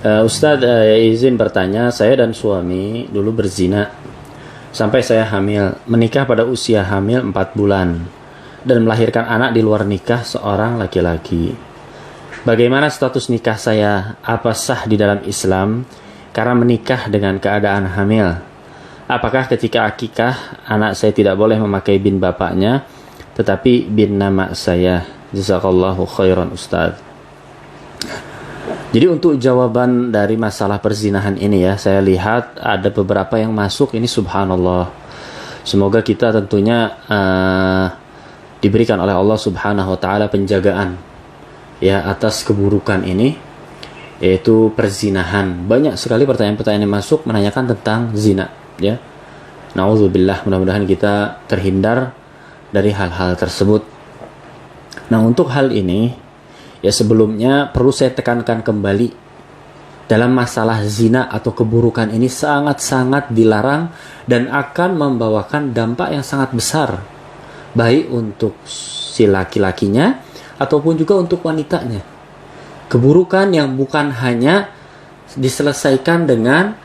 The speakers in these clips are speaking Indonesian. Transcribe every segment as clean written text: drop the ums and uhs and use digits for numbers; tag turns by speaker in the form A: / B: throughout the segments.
A: Ustadz, izin bertanya, saya dan suami dulu berzina sampai saya hamil, menikah pada usia hamil 4 bulan dan melahirkan anak di luar nikah seorang laki-laki. Bagaimana status nikah saya? Apa sah di dalam Islam karena menikah dengan keadaan hamil? Apakah ketika akikah anak saya tidak boleh memakai bin bapaknya tetapi bin nama saya? Jazakallahu khairan Ustadz. Jadi untuk jawaban dari masalah perzinahan ini ya, saya lihat ada beberapa yang masuk ini, subhanallah. Semoga kita tentunya diberikan oleh Allah subhanahu wa ta'ala penjagaan ya atas keburukan ini, yaitu perzinahan. Banyak sekali pertanyaan-pertanyaan yang masuk menanyakan tentang zina ya. Na'udzubillah, mudah-mudahan kita terhindar dari hal-hal tersebut. Nah, untuk hal ini ya, sebelumnya perlu saya tekankan kembali, dalam masalah zina atau keburukan ini sangat-sangat dilarang dan akan membawakan dampak yang sangat besar, baik untuk si laki-lakinya ataupun juga untuk wanitanya. Keburukan yang bukan hanya diselesaikan dengan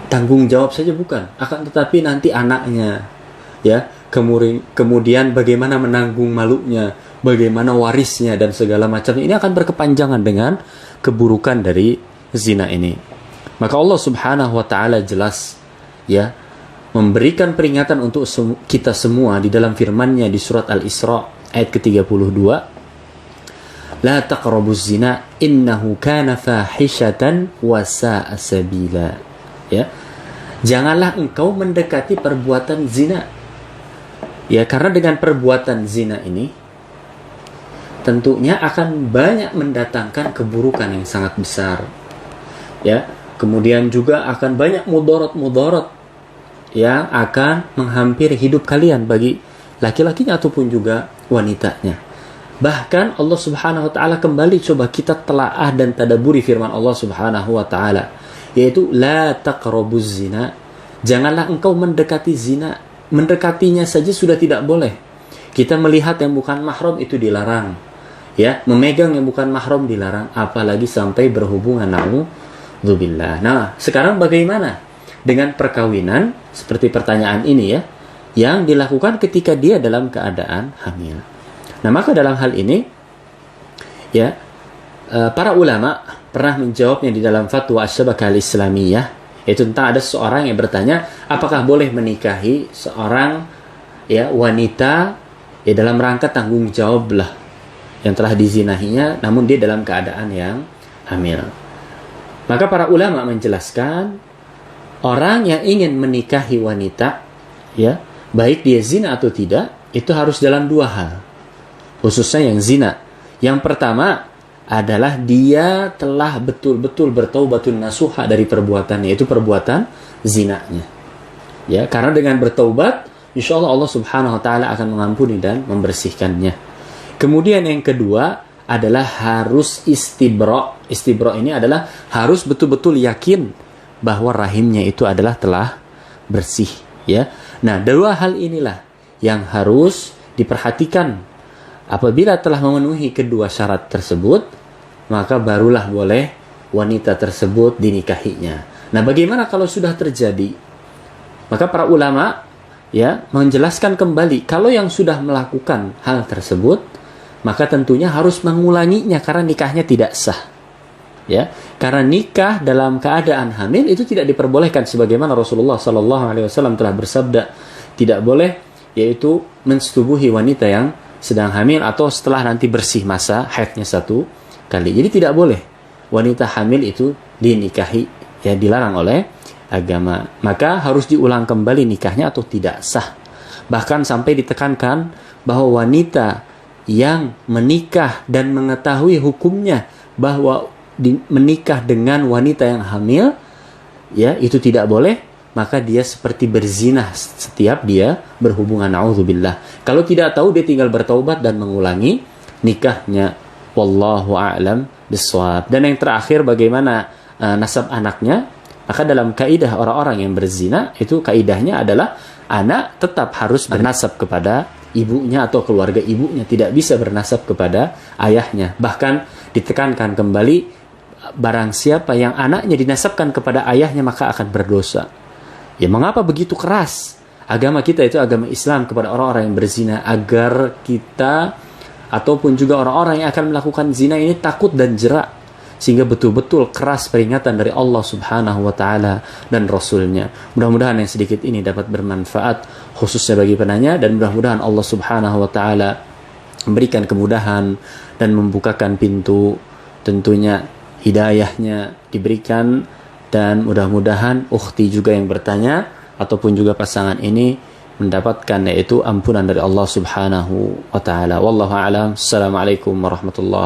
A: tanggung jawab saja, bukan, akan tetapi nanti anaknya ya, kemudian bagaimana menanggung malunya, bagaimana warisnya dan segala macamnya, ini akan berkepanjangan dengan keburukan dari zina ini. Maka Allah subhanahu wa ta'ala jelas ya memberikan peringatan untuk kita semua di dalam firman-Nya di surat Al-Isra ayat ke-32, la taqrabuz zina innahu kana fahishatan wa sa'a sabila. Ya, janganlah engkau mendekati perbuatan zina. Ya, karena dengan perbuatan zina ini tentunya akan banyak mendatangkan keburukan yang sangat besar. Ya, kemudian juga akan banyak mudarat-mudarat yang akan menghampiri hidup kalian, bagi laki-lakinya ataupun juga wanitanya. Bahkan Allah Subhanahu wa taala kembali coba kita telaah dan tadabburi firman Allah Subhanahu wa taala, yaitu la taqrabuz zina. Janganlah engkau mendekati zina. Mendekatinya saja sudah tidak boleh. Kita melihat yang bukan mahram itu dilarang. Ya, memegang yang bukan mahram dilarang, apalagi sampai berhubungan, na'udzubillah. Nah, sekarang bagaimana dengan perkawinan seperti pertanyaan ini ya, yang dilakukan ketika dia dalam keadaan hamil? Nah, maka dalam hal ini ya, para ulama pernah menjawabnya di dalam fatwa Asy-Syabakah Al-Islamiyah, yaitu tentang ada seorang yang bertanya, apakah boleh menikahi seorang ya wanita ya dalam rangka tanggung jawab lah yang telah dizinahinya, namun dia dalam keadaan yang hamil. Maka para ulama menjelaskan, orang yang ingin menikahi wanita ya, baik dia zina atau tidak, itu harus dalam dua hal, khususnya yang zina. Yang pertama adalah dia telah betul-betul bertaubatun nasuha dari perbuatannya, yaitu perbuatan zinanya. Ya, karena dengan bertaubat, insyaallah Allah Subhanahu wa taala akan mengampuni dan membersihkannya. Kemudian yang kedua adalah harus istibra. Istibra ini adalah harus betul-betul yakin bahwa rahimnya itu adalah telah bersih, ya. Nah, dua hal inilah yang harus diperhatikan. Apabila telah memenuhi kedua syarat tersebut, maka barulah boleh wanita tersebut dinikahinya. Nah, bagaimana kalau sudah terjadi? Maka para ulama ya menjelaskan kembali, kalau yang sudah melakukan hal tersebut, maka tentunya harus mengulanginya karena nikahnya tidak sah. Ya, karena nikah dalam keadaan hamil itu tidak diperbolehkan, sebagaimana Rasulullah SAW telah bersabda, tidak boleh yaitu mensetubuhi wanita yang sedang hamil atau setelah nanti bersih masa haidnya satu kali. Jadi tidak boleh wanita hamil itu dinikahi, ya, dilarang oleh agama. Maka harus diulang kembali nikahnya atau tidak sah. Bahkan sampai ditekankan bahwa wanita yang menikah dan mengetahui hukumnya bahwa menikah dengan wanita yang hamil, ya, itu tidak boleh, maka dia seperti berzina setiap dia berhubungan, na'udzubillah. Kalau tidak tahu, dia tinggal bertaubat dan mengulangi nikahnya. Wallahu a'lam bishawab. Dan yang terakhir, bagaimana nasab anaknya? Maka dalam kaidah orang-orang yang berzina, itu kaidahnya adalah anak tetap harus bernasab kepada ibunya atau keluarga ibunya, tidak bisa bernasab kepada ayahnya. Bahkan ditekankan kembali, barang siapa yang anaknya dinasabkan kepada ayahnya maka akan berdosa. Ya, mengapa begitu keras agama kita itu, agama Islam, kepada orang-orang yang berzina, agar kita ataupun juga orang-orang yang akan melakukan zina ini takut dan jerak, sehingga betul-betul keras peringatan dari Allah Subhanahu wa taala dan Rasulnya. Mudah-mudahan yang sedikit ini dapat bermanfaat khususnya bagi penanya, dan mudah-mudahan Allah Subhanahu wa taala memberikan kemudahan dan membukakan pintu, tentunya hidayahnya diberikan, dan mudah-mudahan ukhti juga yang bertanya ataupun juga pasangan ini mendapatkan yaitu ampunan dari Allah Subhanahu wa taala. Wallahu a'lam. Assalamualaikum warahmatullahi